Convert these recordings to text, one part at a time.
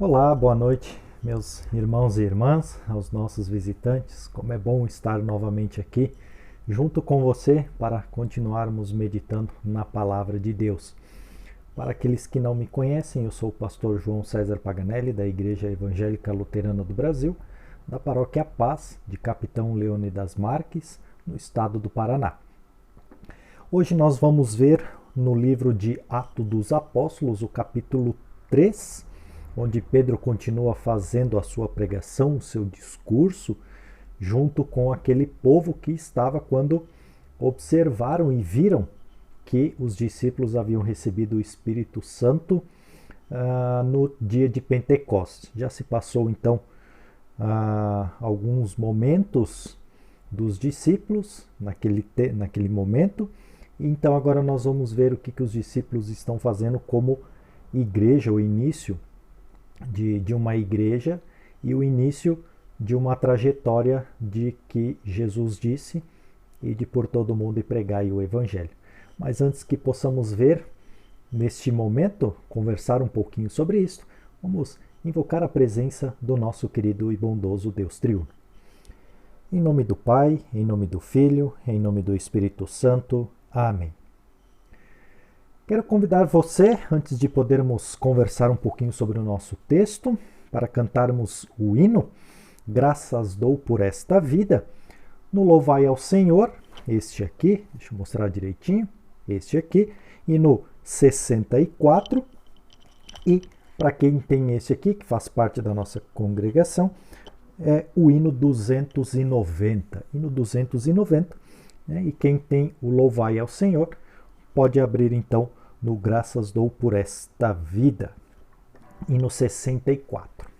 Olá, boa noite, meus irmãos e irmãs, aos nossos visitantes. Como é bom estar novamente aqui junto com você para continuarmos meditando na palavra de Deus. Para aqueles que não me conhecem, eu sou o pastor João César Paganelli, da Igreja Evangélica Luterana do Brasil, da Paróquia Paz, de Capitão Leônidas Marques, no estado do Paraná. Hoje nós vamos ver no livro de Atos dos Apóstolos, o capítulo 3, onde Pedro continua fazendo a sua pregação, o seu discurso, junto com aquele povo que estava quando observaram e viram que os discípulos haviam recebido o Espírito Santo no dia de Pentecostes. Já se passou então alguns momentos dos discípulos naquele momento, então agora nós vamos ver o que os discípulos estão fazendo como igreja, o início de uma igreja e o início de uma trajetória de que Jesus disse e de por todo mundo e pregai o Evangelho. Mas antes que possamos ver, neste momento, conversar um pouquinho sobre isso, vamos invocar a presença do nosso querido e bondoso Deus Triuno. Em nome do Pai, em nome do Filho, em nome do Espírito Santo. Amém. Quero convidar você, antes de podermos conversar um pouquinho sobre o nosso texto, para cantarmos o hino Graças dou por esta vida, no Louvai ao Senhor, este aqui, deixa eu mostrar direitinho, este aqui, e no 64, e para quem tem esse aqui, que faz parte da nossa congregação, é o hino 290, né? E quem tem o Louvai ao Senhor, pode abrir então no Graças dou por esta vida, e no 64.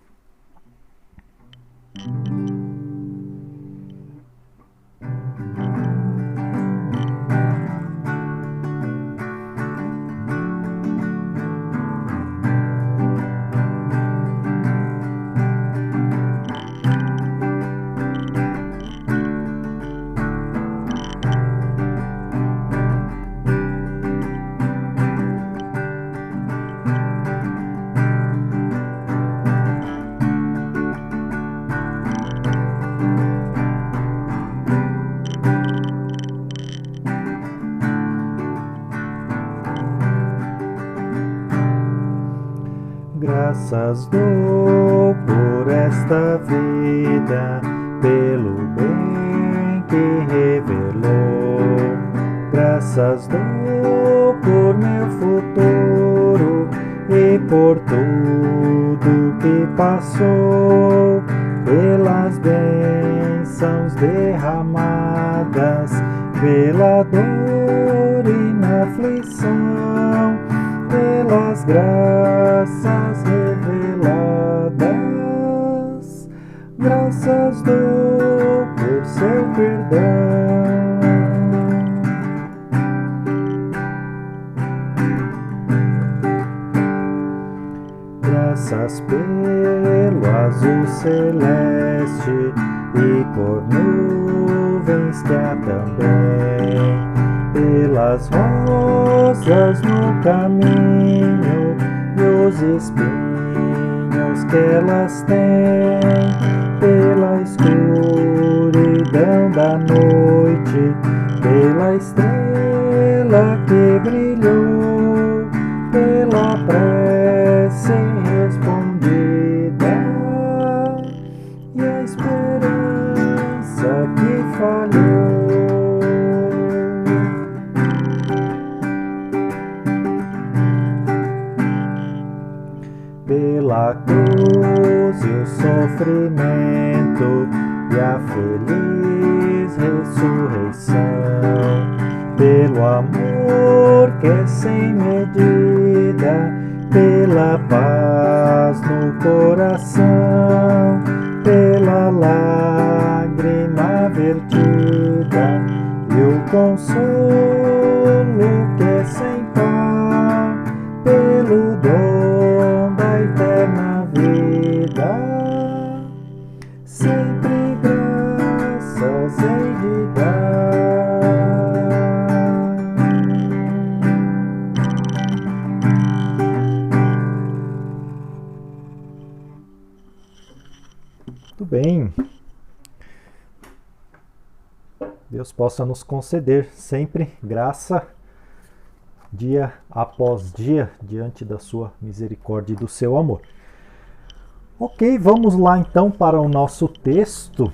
Graças dou por esta vida, pelo bem que revelou. Graças dou por meu futuro e por tudo que passou, pelas bênçãos derramadas, pela dor e na aflição, pelas graças reveladas. Graças dou por seu perdão. Graças pelo azul celeste e por nuvens que há também, pelas rosas no caminho e os espinhos que elas têm, pela escuridão da noite, pela estrela que brilhou, pela prece respondida e a esperança que falhou. Pela cruz e o sofrimento e a feliz ressurreição, pelo amor que é sem medida, pela paz no coração, pela lágrima vertida e o consolo que é sem par, pelo dom da eterna vida, sempre graças hei de dar. Muito bem. Deus possa nos conceder sempre graça, dia após dia, diante da sua misericórdia e do seu amor. Ok, vamos lá então para o nosso texto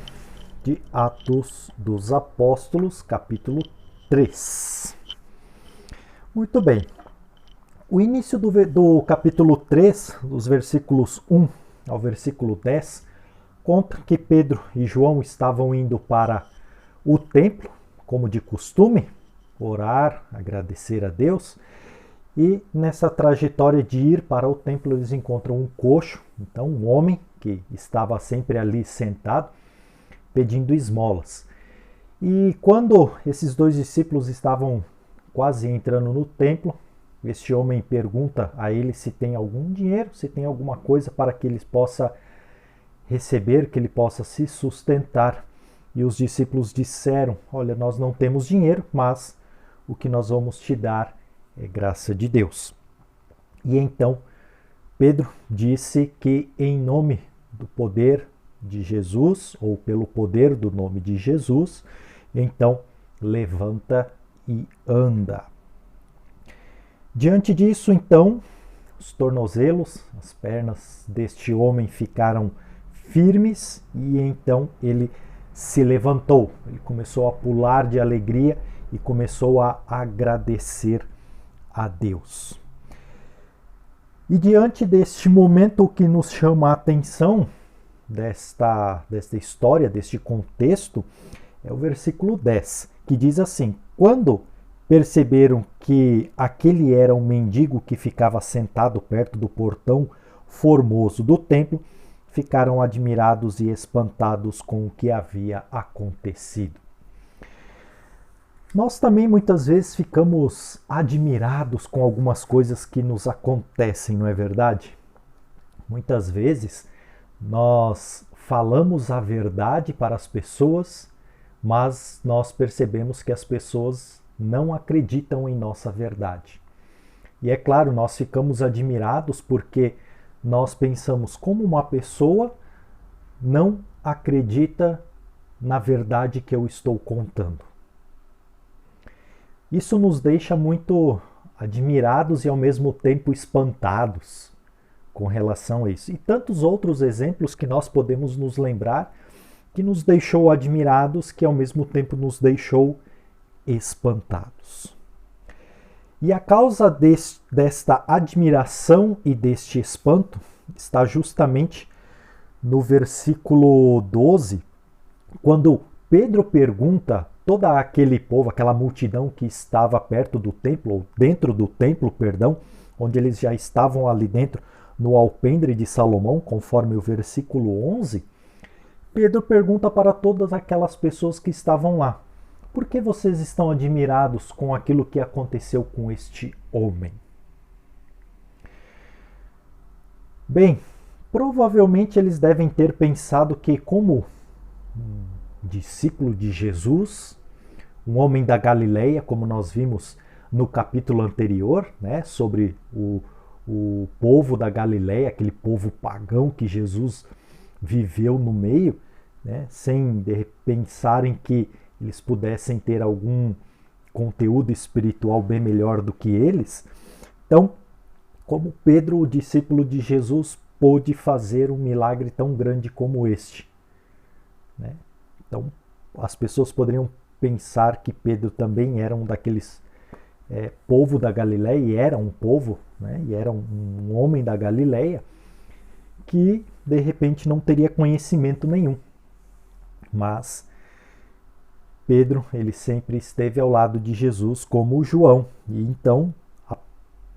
de Atos dos Apóstolos, capítulo 3. Muito bem. O início do capítulo 3, dos versículos 1 ao versículo 10, conta que Pedro e João estavam indo para o templo, como de costume, orar, agradecer a Deus. E nessa trajetória de ir para o templo, eles encontram um coxo, então um homem que estava sempre ali sentado, pedindo esmolas. E quando esses dois discípulos estavam quase entrando no templo, este homem pergunta a ele se tem algum dinheiro, se tem alguma coisa para que ele possa receber, que ele possa se sustentar. E os discípulos disseram: olha, nós não temos dinheiro, mas o que nós vamos te dar é graça de Deus. E então Pedro disse que em nome do poder de Jesus, ou pelo poder do nome de Jesus, então levanta e anda. Diante disso, então, os tornozelos, as pernas deste homem ficaram firmes e então ele se levantou. Ele começou a pular de alegria e começou a agradecer a Deus. E diante deste momento, o que nos chama a atenção desta história, deste contexto, é o versículo 10, que diz assim: quando perceberam que aquele era um mendigo que ficava sentado perto do portão formoso do templo, ficaram admirados e espantados com o que havia acontecido. Nós também muitas vezes ficamos admirados com algumas coisas que nos acontecem, não é verdade? Muitas vezes nós falamos a verdade para as pessoas, mas nós percebemos que as pessoas não acreditam em nossa verdade. E é claro, nós ficamos admirados porque nós pensamos como uma pessoa não acredita na verdade que eu estou contando. Isso nos deixa muito admirados e ao mesmo tempo espantados com relação a isso. E tantos outros exemplos que nós podemos nos lembrar que nos deixou admirados, que ao mesmo tempo nos deixou espantados. E a causa desta admiração e deste espanto está justamente no versículo 12, quando Pedro pergunta todo aquele povo, aquela multidão que estava perto do templo, ou dentro do templo, perdão, onde eles já estavam ali dentro, no alpendre de Salomão, conforme o versículo 11, Pedro pergunta para todas aquelas pessoas que estavam lá: por que vocês estão admirados com aquilo que aconteceu com este homem? Bem, provavelmente eles devem ter pensado que, como discípulo de Jesus, um homem da Galileia, como nós vimos no capítulo anterior, né, sobre o povo da Galileia, aquele povo pagão que Jesus viveu no meio, né, sem pensarem que eles pudessem ter algum conteúdo espiritual bem melhor do que eles. Então, como Pedro, o discípulo de Jesus, pôde fazer um milagre tão grande como este, né? Então, as pessoas poderiam pensar que Pedro também era um daqueles povo da Galileia, e era um povo, né? E era um homem da Galileia, que de repente não teria conhecimento nenhum. Mas Pedro, ele sempre esteve ao lado de Jesus como João. E então,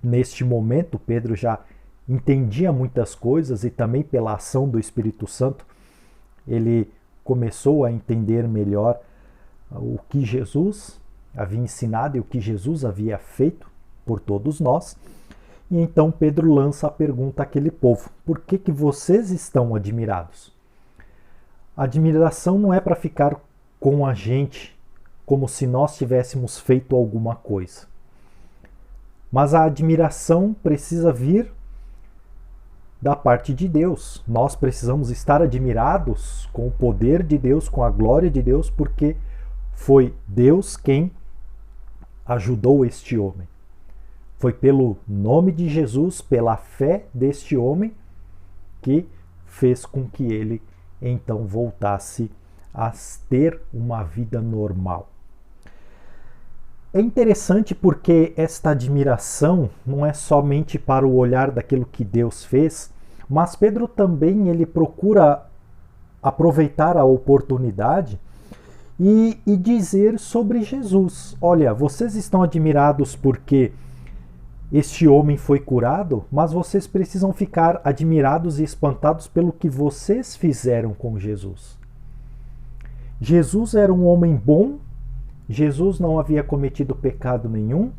neste momento, Pedro já entendia muitas coisas e também pela ação do Espírito Santo, ele começou a entender melhor o que Jesus havia ensinado e o que Jesus havia feito por todos nós. E então Pedro lança a pergunta àquele povo: por que vocês estão admirados? A admiração não é para ficar com a gente como se nós tivéssemos feito alguma coisa. Mas a admiração precisa vir da parte de Deus. Nós precisamos estar admirados com o poder de Deus, com a glória de Deus, porque foi Deus quem ajudou este homem. Foi pelo nome de Jesus, pela fé deste homem, que fez com que ele então voltasse a ter uma vida normal. É interessante porque esta admiração não é somente para o olhar daquilo que Deus fez, mas Pedro também ele procura aproveitar a oportunidade e dizer sobre Jesus. Olha, vocês estão admirados porque este homem foi curado, mas vocês precisam ficar admirados e espantados pelo que vocês fizeram com Jesus. Jesus era um homem bom, Jesus não havia cometido pecado nenhum,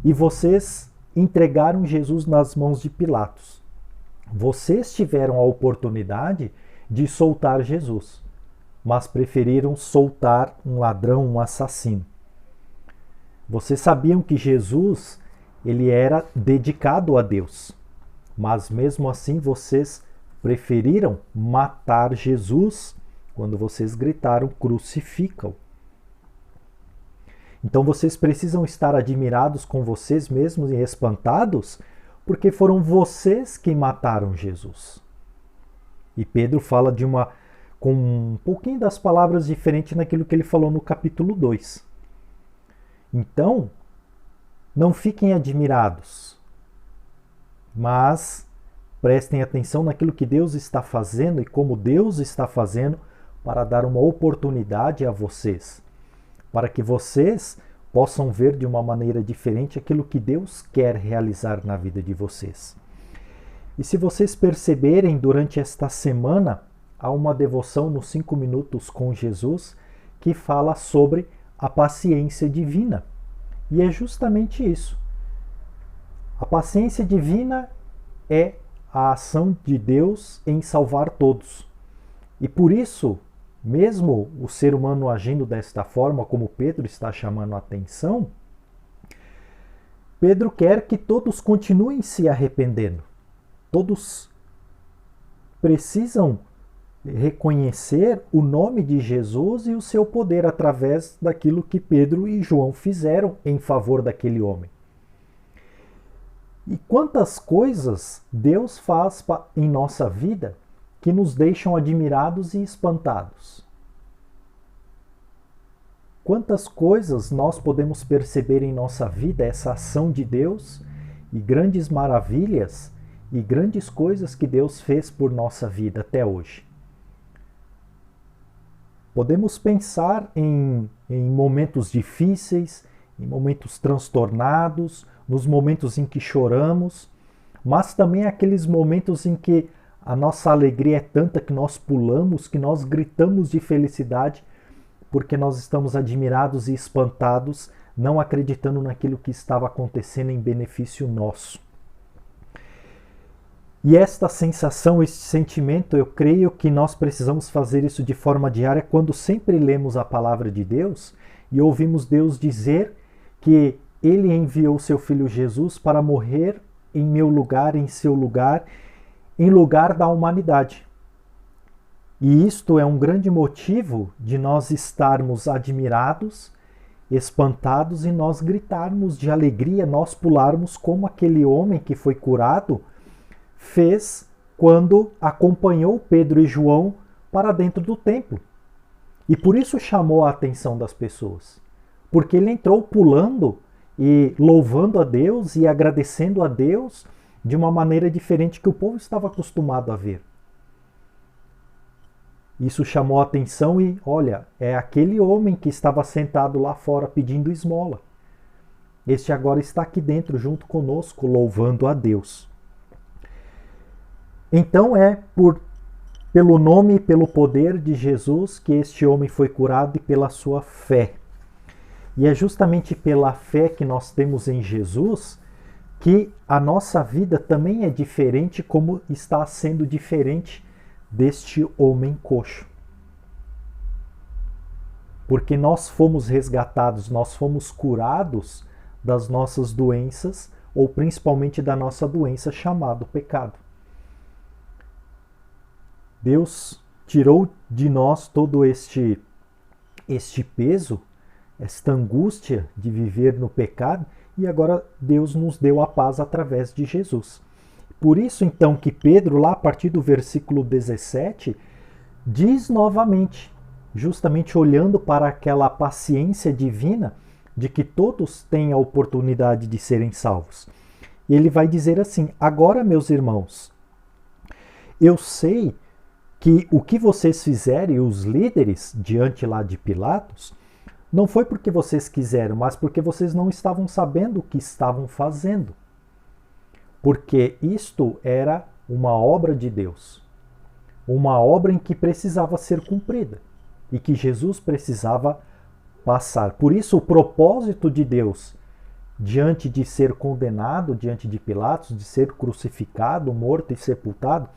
e vocês entregaram Jesus nas mãos de Pilatos. Vocês tiveram a oportunidade de soltar Jesus, mas preferiram soltar um ladrão, um assassino. Vocês sabiam que Jesus, ele era dedicado a Deus, mas mesmo assim vocês preferiram matar Jesus quando vocês gritaram crucifica-o. Então vocês precisam estar admirados com vocês mesmos e espantados, porque foram vocês que mataram Jesus. E Pedro fala com um pouquinho das palavras diferentes naquilo que ele falou no capítulo 2. Então, não fiquem admirados, mas prestem atenção naquilo que Deus está fazendo e como Deus está fazendo para dar uma oportunidade a vocês, para que vocês possam ver de uma maneira diferente aquilo que Deus quer realizar na vida de vocês. E se vocês perceberem, durante esta semana, há uma devoção nos 5 minutos com Jesus que fala sobre a paciência divina. E é justamente isso. A paciência divina é a ação de Deus em salvar todos. E por isso, mesmo o ser humano agindo desta forma, como Pedro está chamando a atenção, Pedro quer que todos continuem se arrependendo. Todos precisam reconhecer o nome de Jesus e o seu poder através daquilo que Pedro e João fizeram em favor daquele homem. E quantas coisas Deus faz em nossa vida que nos deixam admirados e espantados. Quantas coisas nós podemos perceber em nossa vida, essa ação de Deus, e grandes maravilhas e grandes coisas que Deus fez por nossa vida até hoje. Podemos pensar em momentos difíceis, em momentos transtornados, nos momentos em que choramos, mas também aqueles momentos em que a nossa alegria é tanta que nós pulamos, que nós gritamos de felicidade, porque nós estamos admirados e espantados, não acreditando naquilo que estava acontecendo em benefício nosso. E esta sensação, este sentimento, eu creio que nós precisamos fazer isso de forma diária quando sempre lemos a palavra de Deus e ouvimos Deus dizer que Ele enviou seu Filho Jesus para morrer em meu lugar, em seu lugar, em lugar da humanidade. E isto é um grande motivo de nós estarmos admirados, espantados e nós gritarmos de alegria, nós pularmos como aquele homem que foi curado fez quando acompanhou Pedro e João para dentro do templo. E por isso chamou a atenção das pessoas, porque ele entrou pulando e louvando a Deus e agradecendo a Deus de uma maneira diferente que o povo estava acostumado a ver. Isso chamou a atenção e, olha, é aquele homem que estava sentado lá fora pedindo esmola. Este agora está aqui dentro junto conosco, louvando a Deus. Então é pelo nome e pelo poder de Jesus que este homem foi curado e pela sua fé. E é justamente pela fé que nós temos em Jesus que a nossa vida também é diferente, como está sendo diferente deste homem coxo. Porque nós fomos resgatados, nós fomos curados das nossas doenças, ou principalmente da nossa doença chamada pecado. Deus tirou de nós todo este peso, esta angústia de viver no pecado, e agora Deus nos deu a paz através de Jesus. Por isso, então, que Pedro, lá a partir do versículo 17, diz novamente, justamente olhando para aquela paciência divina de que todos têm a oportunidade de serem salvos. E ele vai dizer assim: agora, meus irmãos, eu sei que o que vocês fizerem, os líderes, diante lá de Pilatos, não foi porque vocês quiseram, mas porque vocês não estavam sabendo o que estavam fazendo. Porque isto era uma obra de Deus. Uma obra em que precisava ser cumprida. E que Jesus precisava passar. Por isso, o propósito de Deus, diante de ser condenado, diante de Pilatos, de ser crucificado, morto e sepultado,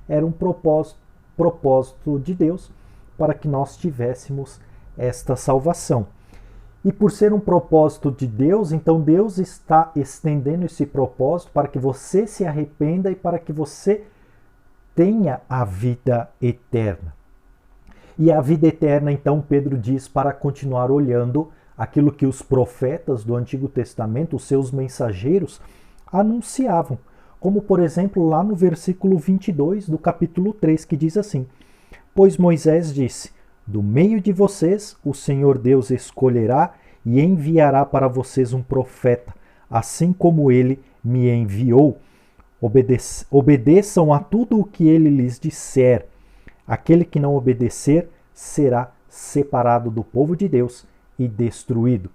era um propósito de Deus para que nós tivéssemos esta salvação. E por ser um propósito de Deus, então Deus está estendendo esse propósito para que você se arrependa e para que você tenha a vida eterna. E a vida eterna, então, Pedro diz para continuar olhando aquilo que os profetas do Antigo Testamento, os seus mensageiros, anunciavam. Como, por exemplo, lá no versículo 22 do capítulo 3, que diz assim: pois Moisés disse: do meio de vocês o Senhor Deus escolherá e enviará para vocês um profeta, assim como ele me enviou. Obedeçam a tudo o que ele lhes disser. Aquele que não obedecer será separado do povo de Deus e destruído.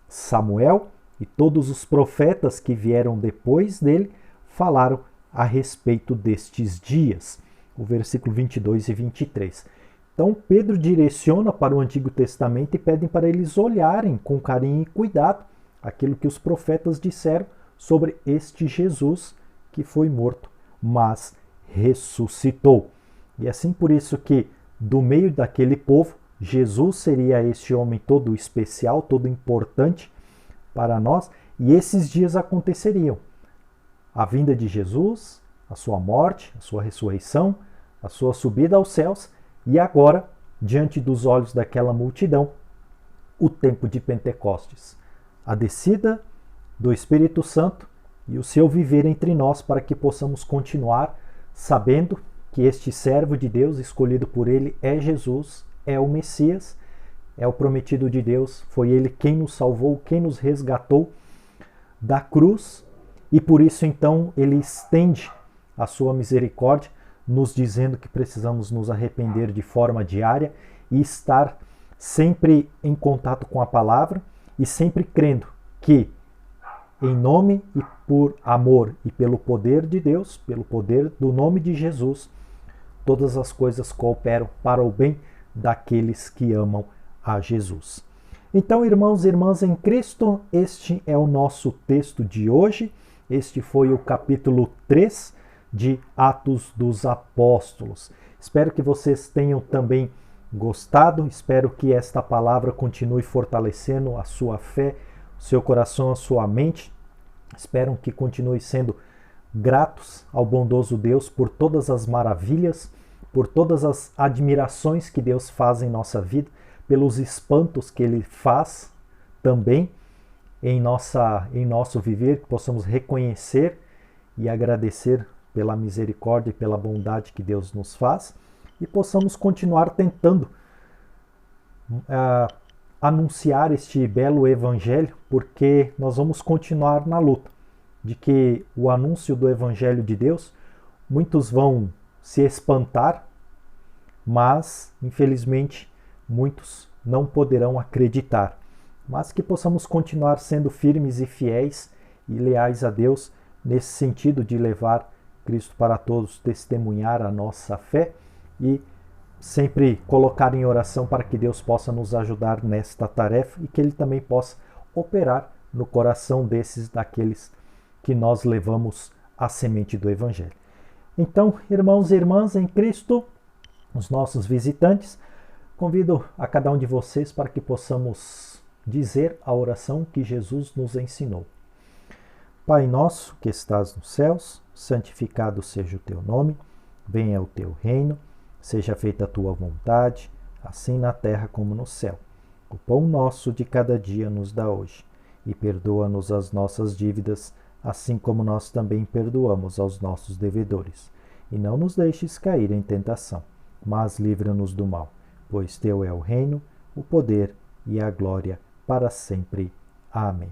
Samuel e todos os profetas que vieram depois dele falaram a respeito destes dias. O versículo 22 e 23. Então Pedro direciona para o Antigo Testamento e pede para eles olharem com carinho e cuidado aquilo que os profetas disseram sobre este Jesus que foi morto, mas ressuscitou. E assim por isso que do meio daquele povo, Jesus seria este homem todo especial, todo importante para nós, e esses dias aconteceriam. A vinda de Jesus, a sua morte, a sua ressurreição, a sua subida aos céus, e agora, diante dos olhos daquela multidão, o tempo de Pentecostes, a descida do Espírito Santo e o seu viver entre nós para que possamos continuar sabendo que este servo de Deus, escolhido por ele, é Jesus, é o Messias, é o prometido de Deus, foi ele quem nos salvou, quem nos resgatou da cruz, e por isso então ele estende a sua misericórdia, nos dizendo que precisamos nos arrepender de forma diária e estar sempre em contato com a palavra e sempre crendo que em nome e por amor e pelo poder de Deus, pelo poder do nome de Jesus, todas as coisas cooperam para o bem daqueles que amam a Jesus. Então, irmãos e irmãs em Cristo, este é o nosso texto de hoje. Este foi o capítulo 3 de Atos dos Apóstolos. Espero que vocês tenham também gostado. Espero que esta palavra continue fortalecendo a sua fé, o seu coração, a sua mente. Espero que continue sendo gratos ao bondoso Deus por todas as maravilhas, por todas as admirações que Deus faz em nossa vida, pelos espantos que Ele faz também em nosso viver, que possamos reconhecer e agradecer pela misericórdia e pela bondade que Deus nos faz, e possamos continuar tentando anunciar este belo evangelho, porque nós vamos continuar na luta de que o anúncio do evangelho de Deus, muitos vão se espantar, mas infelizmente muitos não poderão acreditar, mas que possamos continuar sendo firmes e fiéis e leais a Deus nesse sentido de levar Cristo para todos, testemunhar a nossa fé e sempre colocar em oração para que Deus possa nos ajudar nesta tarefa e que Ele também possa operar no coração daqueles que nós levamos a semente do Evangelho. Então, irmãos e irmãs em Cristo, os nossos visitantes, convido a cada um de vocês para que possamos dizer a oração que Jesus nos ensinou. Pai nosso que estás nos céus, santificado seja o teu nome, venha o teu reino, Seja feita a tua vontade, assim na terra como no céu. O pão nosso de cada dia nos dá hoje, e perdoa-nos as nossas dívidas, assim como nós também perdoamos aos nossos devedores. E não nos deixes cair em tentação, mas livra-nos do mal, pois teu é o reino, o poder e a glória para sempre. Amém.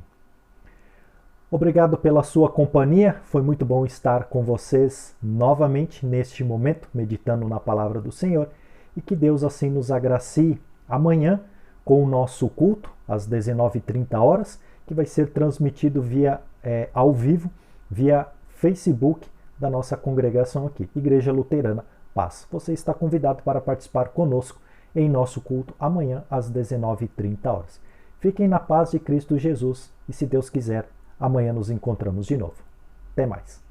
Obrigado pela sua companhia, foi muito bom estar com vocês novamente neste momento, meditando na palavra do Senhor, e que Deus assim nos agracie amanhã com o nosso culto, às 19h30, que vai ser transmitido ao vivo, via Facebook da nossa congregação aqui, Igreja Luterana Paz. Você está convidado para participar conosco em nosso culto amanhã às 19h30. Fiquem na paz de Cristo Jesus e, se Deus quiser, amanhã nos encontramos de novo. Até mais.